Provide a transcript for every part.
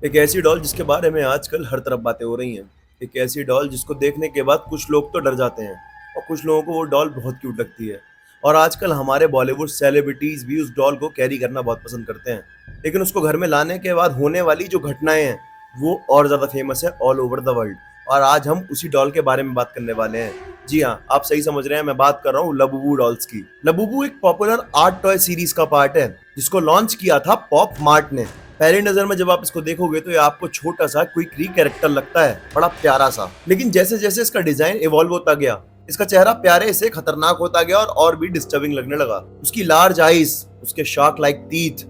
एक ऐसी डॉल जिसके बारे में आजकल हर तरफ बातें हो रही हैं। एक ऐसी डॉल जिसको देखने के बाद कुछ लोग तो डर जाते हैं और कुछ लोगों को वो डॉल बहुत क्यूट लगती है। और आजकल हमारे बॉलीवुड सेलिब्रिटीज भी उस डॉल को कैरी करना बहुत पसंद करते हैं। लेकिन उसको घर में लाने के बाद होने वाली जो घटनाएं हैं वो और ज़्यादा फेमस है ऑल ओवर द वर्ल्ड। और आज हम उसी डॉल के बारे में बात करने वाले हैं। जी हाँ, आप सही समझ रहे हैं, मैं बात कर रहा हूँ लबूबू डॉल्स की। लबूबू एक पॉपुलर आर्ट टॉय सीरीज का पार्ट है जिसको लॉन्च किया था पॉप मार्ट ने। पहली नजर में जब आप इसको देखोगे तो ये आपको छोटा सा क्विक कैरेक्टर लगता है, बड़ा प्यारा सा। लेकिन जैसे जैसे इसका डिजाइन इवॉल्व होता गया, इसका चेहरा प्यारे से खतरनाक होता गया और भी डिस्टर्बिंग लगने लगा। उसकी लार्ज आईज, उसके शार्क लाइक टीथ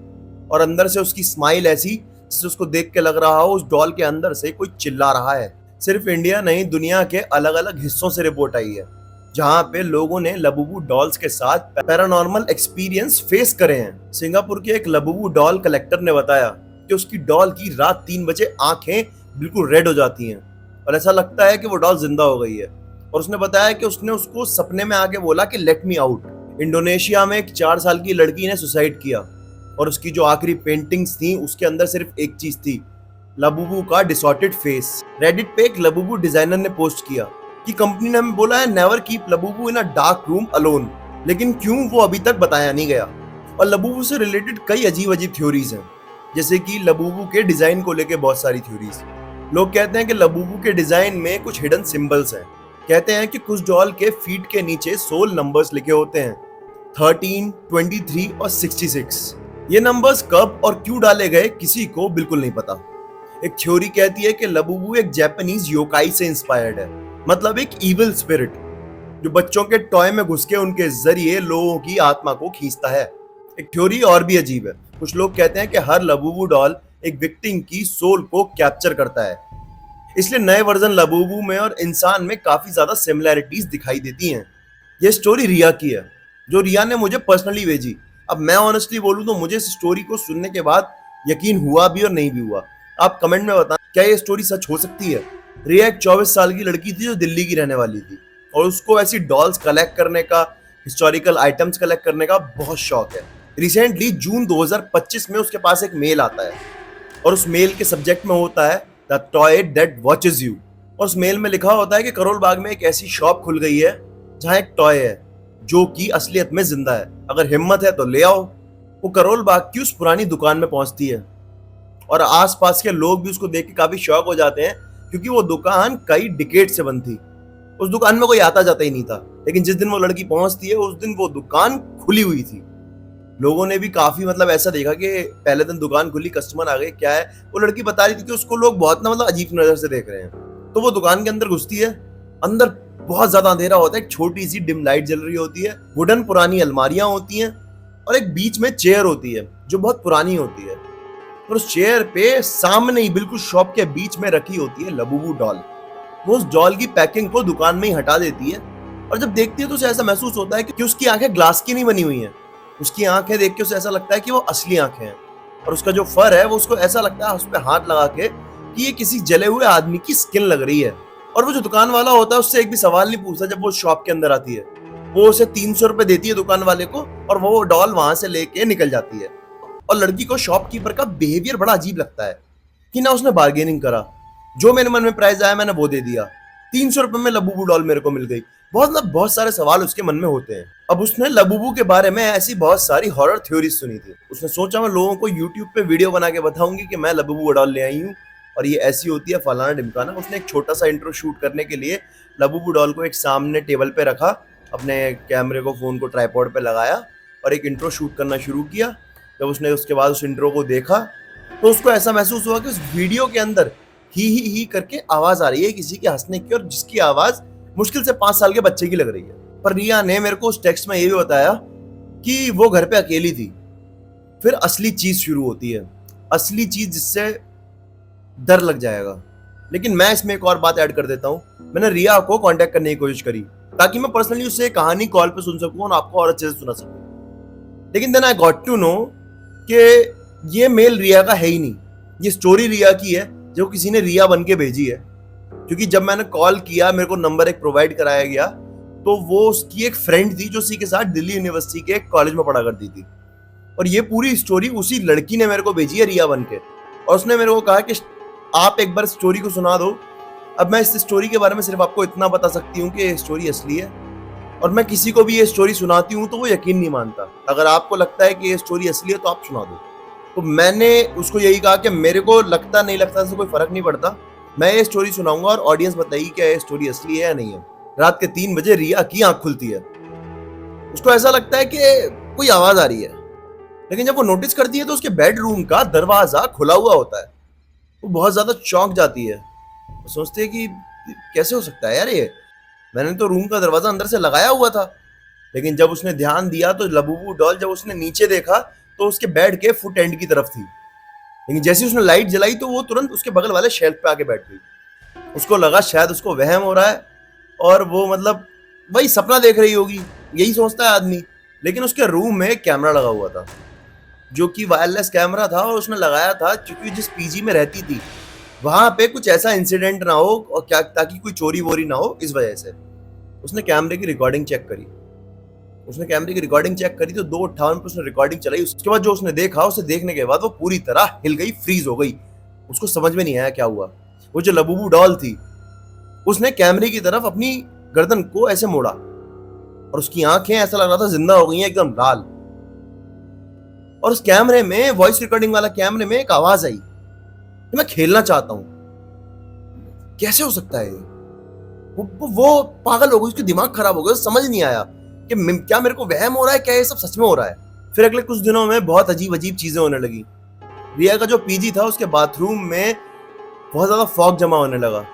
और अंदर से उसकी स्माइल ऐसी जिससे उसको देख के लग रहा हो उस डॉल के अंदर से कोई चिल्ला रहा है। सिर्फ इंडिया नहीं, दुनिया के अलग अलग हिस्सों से रिपोर्ट आई है जहां पे लोगों ने लबूबू डॉल्स के साथ पैरानॉर्मल एक्सपीरियंस फेस करे हैं। सिंगापुर के एक लबूबू डॉल कलेक्टर ने बताया कि उसकी डॉल की रात 3 बजे आंखें बिल्कुल रेड हो जाती हैं और ऐसा लगता है कि वो डॉल जिंदा हो गई है। और उसने बताया कि उसने उसको सपने में आके बोला कि लेट मी आउट। इंडोनेशिया में एक 4 साल की लड़की ने सुसाइड किया और उसकी जो आखिरी पेंटिंग्स थी उसके अंदर सिर्फ एक चीज थी, लबूबू का डिसॉर्टेड फेस। रेडिट पे एक लबूबू डिजाइनर ने पोस्ट किया कि कंपनी ने हमें बोला है नेवर कीप लबूबू इन अ डार्क रूम अलोन, लेकिन क्यों वो अभी तक बताया नहीं गया। और लबूबू से रिलेटेड कई अजीब अजीब थ्योरीज हैं, जैसे कि लबूबू के डिजाइन को लेके बहुत सारी थ्योरीज। लोग कहते हैं कि लबूबू के डिजाइन में कुछ हिडन सिंबल्स हैं। कहते हैं कि कुछ डॉल के फीट के नीचे 16 नंबर्स लिखे होते हैं, 13, 23 और 66। ये नंबर्स कब और क्यों डाले गए किसी को बिल्कुल नहीं पता। एक थ्योरी कहती है कि लबूबू एक जापानीज योकाई से इंस्पायर्ड है, मतलब एक इविल स्पिरिट जो बच्चों के टॉय में घुस के उनके जरिए लोगों की आत्मा को खींचता है। एक थ्योरी और भी अजीब है। कुछ लोग कहते हैं कि हर लबूबू डॉल एक विक्टिम की सोल को कैप्चर करता है, इसलिए नए वर्जन लबूबू में और इंसान में काफी ज्यादा सिमिलैरिटीज दिखाई देती हैं। ये स्टोरी रिया की है, जो रिया ने मुझे पर्सनली भेजी। अब मैं ऑनेस्टली बोलूं तो मुझे इस स्टोरी को सुनने के बाद यकीन हुआ भी और नहीं भी हुआ। आप कमेंट में बताएं क्या ये स्टोरी सच हो सकती है। रिया एक 24 साल की लड़की थी जो दिल्ली की रहने वाली थी और उसको ऐसी डॉल्स कलेक्ट करने का, हिस्टोरिकल आइटम्स कलेक्ट करने का बहुत शौक है। रिसेंटली जून 2025 में उसके पास एक मेल आता है और उस मेल के सब्जेक्ट में होता है the toy that watches you. और उस मेल में लिखा होता है कि करोल बाग में एक ऐसी शॉप खुल गई है जहां एक टॉय है जो कि असलियत में जिंदा है, अगर हिम्मत है तो ले आओ। वो करोल बाग की उस पुरानी दुकान में पहुंचती है और आसपास के लोग भी उसको देख के काफी शॉक हो जाते हैं, क्योंकि वो दुकान कई डिकेड से बंद थी। उस दुकान में कोई आता जाता ही नहीं था, लेकिन जिस दिन वो लड़की पहुंचती है उस दिन वो दुकान खुली हुई थी। लोगों ने भी काफी ऐसा देखा कि पहले दिन दुकान खुली, कस्टमर आ गए, क्या है। वो लड़की बता रही थी कि उसको लोग बहुत अजीब नजर से देख रहे हैं। तो वो दुकान के अंदर घुसती है। अंदर बहुत ज्यादा अंधेरा होता है, एक छोटी सी डिम लाइट जल रही होती है, वुडन पुरानी अलमारियां होती हैं और एक बीच में चेयर होती है जो बहुत पुरानी होती है। और उस चेयर पे सामने ही बिल्कुल शॉप के बीच में रखी होती है लबूबू डॉल। वो उस डॉल की पैकिंग को दुकान में ही हटा देती है और जब देखती है तो उसे ऐसा महसूस होता है कि उसकी आंखें ग्लास की नहीं बनी हुई हैं। उसकी आंखें देख के उसे ऐसा लगता है कि वो असली आंखें हैं और उसका जो फर है वो उसको ऐसा लगता है उस पर हाथ लगा के कि ये किसी जले हुए आदमी की स्किन लग रही है। और वो जो दुकान वाला होता है उससे एक भी सवाल नहीं पूछता। जब वो शॉप के अंदर आती है वो उसे 300 रुपए देती है दुकान वाले को और वो डॉल वहां से लेके निकल जाती है। और लड़की को शॉपकीपर का बिहेवियर बड़ा अजीब लगता है कि ना उसने बार्गेनिंग करा, जो मेरे मन में प्राइस आया मैंने वो दे दिया, 300 रुपए में लबूबू डॉल मेरे को मिल गई। बहुत सारे सवाल उसके मन में होते हैं। अब उसने लबूबू के बारे में ऐसी बहुत सारी हॉरर थ्योरी सुनी थी। उसने सोचा मैं लोगों को यूट्यूब पे वीडियो बना के बताऊंगी कि मैं लबूबू डॉल ले आई हूँ और ये ऐसी होती है, फलाना ढिमकाना। उसने एक छोटा सा इंट्रो शूट करने के लिए लबूबू डॉल को एक सामने टेबल पे रखा, अपने कैमरे को, फोन को ट्राइपॉड पे लगाया और एक इंट्रो शूट करना शुरू किया। जब उसने उसके बाद उस इंट्रो को देखा तो उसको ऐसा महसूस हुआ कि उस वीडियो के अंदर ही करके आवाज आ रही है किसी के हंसने की, और जिसकी आवाज मुश्किल से 5 साल के बच्चे की लग रही है। पर रिया ने मेरे को उस टेक्स्ट में ये भी बताया कि वो घर पे अकेली थी। फिर असली चीज शुरू होती है, असली चीज जिससे डर लग जाएगा। लेकिन मैं इसमें एक और बात ऐड कर देता हूँ। मैंने रिया को कांटेक्ट करने की कोशिश करी ताकि मैं पर्सनली उससे कहानी कॉल पे सुन सकूं और आपको और अच्छे से सुना सकूं। लेकिन then I got to know कि ये मेल रिया का है ही नहीं, ये स्टोरी रिया की है जो किसी ने रिया बन के भेजी है। क्योंकि जब मैंने कॉल किया, मेरे को नंबर एक प्रोवाइड कराया गया, तो वो उसकी एक फ्रेंड थी जो उसी के साथ दिल्ली यूनिवर्सिटी के एक कॉलेज में पढ़ा करती थी। और ये पूरी स्टोरी उसी लड़की ने मेरे को भेजी है रिया बन के। और उसने मेरे को कहा कि आप एक बार स्टोरी को सुना दो। अब मैं इस स्टोरी के बारे में सिर्फ आपको इतना बता सकती हूँ कि ये स्टोरी असली है, और मैं किसी को भी ये स्टोरी सुनाती हूँ तो वो यकीन नहीं मानता। अगर आपको लगता है कि ये स्टोरी असली है तो आप सुना दो। तो मैंने उसको यही कहा कि मेरे को लगता नहीं लगता से कोई फर्क नहीं पड़ता, मैं ये स्टोरी सुनाऊंगा और ऑडियंस बताइए क्या ये स्टोरी असली है या नहीं है। रात के 3 बजे रिया की आंख खुलती है। उसको ऐसा लगता है कि कोई आवाज आ रही है, लेकिन जब वो नोटिस करती है तो उसके बेडरूम का दरवाजा खुला हुआ होता है। वो बहुत ज्यादा चौंक जाती है। वो सोचती है कि कैसे हो सकता है यार, ये मैंने तो रूम का दरवाजा अंदर से लगाया हुआ था। लेकिन जब उसने ध्यान दिया तो लबूबू डॉल जब उसने नीचे देखा तो उसके बेड के फुट एंड की तरफ थी। लेकिन जैसे उसने लाइट जलाई तो वो तुरंत उसके बगल वाले शेल्फ पे आके बैठ गई। उसको लगा शायद उसको वहम हो रहा है और वो मतलब वही सपना देख रही होगी, यही सोचता है आदमी। लेकिन उसके रूम में एक कैमरा लगा हुआ था, जो कि वायरलेस कैमरा था, और उसने लगाया था क्योंकि जिस पीजी में रहती थी वहां पे कुछ ऐसा इंसिडेंट ना हो और क्या, ताकि कोई चोरी वोरी ना हो, इस वजह से उसने कैमरे की रिकॉर्डिंग चेक करी। तो 2:58 पे उसने रिकॉर्डिंग चलाई। उसके बाद जो उसने देखा, उसे देखने के बाद वो पूरी तरह हिल गई, फ्रीज हो गई। उसको समझ में नहीं आया क्या हुआ। वो जो लबूबू डॉल थी उसने कैमरे की तरफ अपनी गर्दन को ऐसे मोड़ा और उसकी आंखें ऐसा लग रहा था जिंदा हो गई हैं, एकदम लाल। और उस कैमरे में, वॉइस रिकॉर्डिंग वाला कैमरे में एक आवाज आई कि मैं खेलना चाहता हूं। कैसे हो सकता है? वो पागल हो गई, उसके दिमाग खराब हो गया, समझ नहीं आया कि क्या मेरे को वहम हो रहा है, क्या ये सब सच में हो रहा है। फिर अगले कुछ दिनों में बहुत अजीब अजीब चीजें होने लगी। रिया का जो पीजी था उसके बाथरूम में बहुत ज्यादा फॉग जमा होने लगा।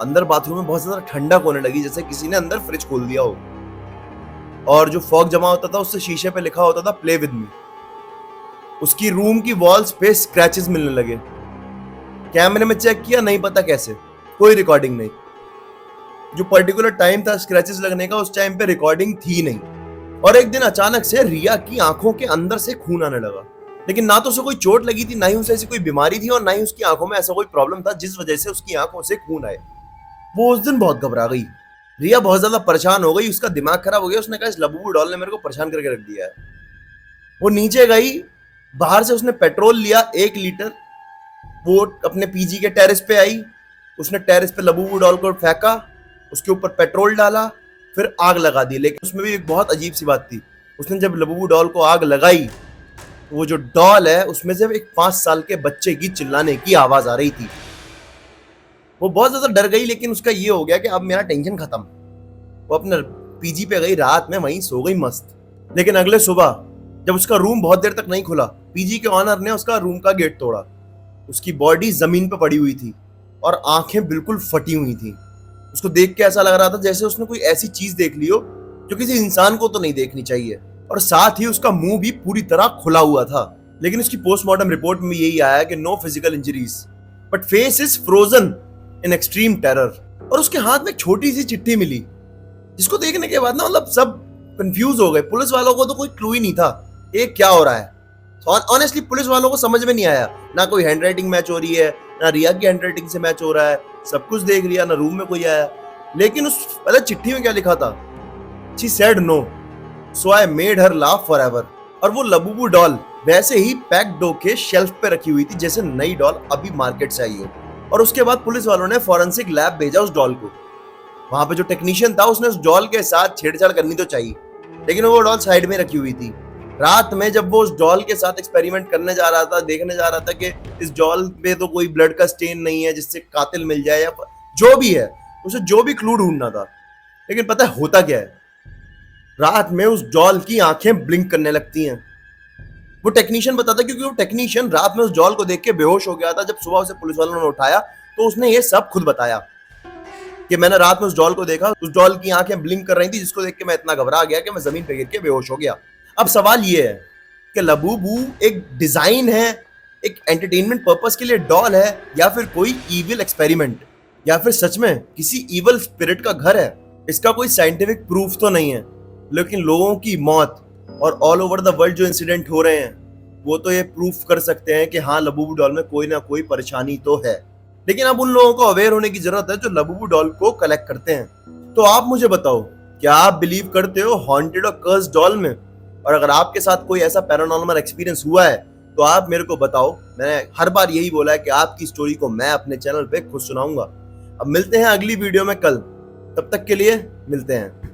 अंदर बाथरूम में बहुत ज्यादा ठंडक होने लगी, जैसे किसी ने अंदर फ्रिज खोल दिया हो। और जो फॉग जमा होता था उससे शीशे पे लिखा होता था प्ले विद मी। उसकी रूम की वॉल्स पे स्क्रैचेस मिलने लगे। कैमरे में चेक किया, नहीं पता कैसे, कोई रिकॉर्डिंग नहीं। जो पर्टिकुलर टाइम था स्क्रैचेस लगने का, उस टाइम पे रिकॉर्डिंग थी नहीं। और एक दिन अचानक से रिया की आंखों के अंदर से खून आने लगा। लेकिन ना तो उसे कोई चोट लगी थी, ना ही उसे ऐसी कोई बीमारी थी, और ना ही उसकी आंखों में ऐसा कोई प्रॉब्लम था जिस वजह से उसकी आंखों से खून आए। वो उस दिन बहुत घबरा गई। रिया बहुत ज्यादा परेशान हो गई, उसका दिमाग खराब हो गया। उसने कहा इस लबूबू डॉल ने मेरे को परेशान करके रख दिया है। वो नीचे गई, बाहर से उसने पेट्रोल लिया 1 लीटर। वो अपने पीजी के टेरेस पे आई। उसने टेरेस पे लबूबू डॉल को फेंका, उसके ऊपर पेट्रोल डाला, फिर आग लगा दी। लेकिन उसमें भी एक बहुत अजीब सी बात थी। उसने जब लबूबू डॉल को आग लगाई, वो जो डॉल है उसमें से एक 5 साल के बच्चे की चिल्लाने की आवाज आ रही थी। वो बहुत ज्यादा डर गई, लेकिन उसका ये हो गया कि अब मेरा टेंशन खत्म। वो अपने पीजी पे गई, रात में वहीं सो गई मस्त। लेकिन अगले सुबह जब उसका रूम बहुत देर तक नहीं खुला, पीजी के ऑनर ने उसका रूम का गेट तोड़ा। उसकी बॉडी जमीन पर पड़ी हुई थी और आंखें बिल्कुल फटी हुई थी। उसको देख के ऐसा लग रहा था जैसे उसने कोई ऐसी चीज देख ली हो जो किसी इंसान को तो नहीं देखनी चाहिए। और साथ ही उसका मुंह भी पूरी तरह खुला हुआ था। लेकिन उसकी पोस्टमार्टम रिपोर्ट में यही आया कि no physical injuries but face is frozen in extreme terror. और उसके हाथ में एक छोटी सी चिट्ठी मिली, जिसको देखने के बाद ना मतलब सब कंफ्यूज हो गए। पुलिस वालों को तो कोई क्लू ही नहीं था ये क्या हो रहा है। ऑनेस्टली पुलिस वालों को समझ में नहीं आया, ना कोई हैंडराइटिंग मैच हो रही है, ना रिया की हैंडराइटिंग से मैच हो रहा है। सब कुछ देख लिया, ना रूम में कोई आया। लेकिन उस पहले चिट्ठी में क्या लिखा था? She said no so I made her laugh forever. और वो लबूबू डॉल वैसे ही पैक्ड होके शेल्फ पे रखी हुई थी, जैसे नई डॉल अभी मार्केट से आई हो। और उसके बाद पुलिस वालों ने फॉरेंसिक लैब भेजा उस डॉल को। वहां पे जो टेक्नीशियन था उसने उस डॉल के साथ छेड़छाड़ करनी तो चाहिए, लेकिन वो डॉल साइड में रखी हुई थी। रात में जब वो उस डॉल के साथ एक्सपेरिमेंट करने जा रहा था, देखने जा रहा था कि इस डॉल पे तो कोई ब्लड का स्टेन नहीं है जिससे कातिल मिल जाए या जो भी है, उसे जो भी क्लू ढूंढना था। लेकिन पता है होता क्या है? रात में उस डॉल की आंखें ब्लिंक करने लगती हैं। वो टेक्नीशियन बताता, क्योंकि वो टेक्नीशियन रात में उस डॉल को देख के बेहोश हो गया था। जब सुबह उसे पुलिस वालों ने उठाया तो उसने ये सब खुद बताया कि मैंने रात में उस डॉल को देखा, उस डॉल की आंखें ब्लिंक कर रही थी, जिसको देख के मैं इतना घबरा गया कि मैं जमीन पे गिर के बेहोश हो गया। अब सवाल ये है कि लबूबू एक डिजाइन है, एक एंटरटेनमेंट पर्पस के लिए डॉल है, या फिर कोई इविल एक्सपेरिमेंट, या फिर सच में किसी इविल स्पिरिट का घर है? इसका कोई साइंटिफिक प्रूफ तो नहीं है, लेकिन लोगों की मौत और ऑल ओवर द वर्ल्ड जो इंसिडेंट हो रहे हैं वो तो ये प्रूफ कर सकते हैं कि हाँ, लबूबू डॉल में कोई ना कोई परेशानी तो है। लेकिन अब उन लोगों को अवेयर होने की जरूरत है जो लबूबू डॉल को कलेक्ट करते हैं। तो आप मुझे बताओ, क्या आप बिलीव करते हो हॉन्टेड और कर्स डॉल में? और अगर आपके साथ कोई ऐसा पैरानॉर्मल एक्सपीरियंस हुआ है तो आप मेरे को बताओ। मैंने हर बार यही बोला है कि आपकी स्टोरी को मैं अपने चैनल पे खुद सुनाऊंगा। अब मिलते हैं अगली वीडियो में कल, तब तक के लिए मिलते हैं।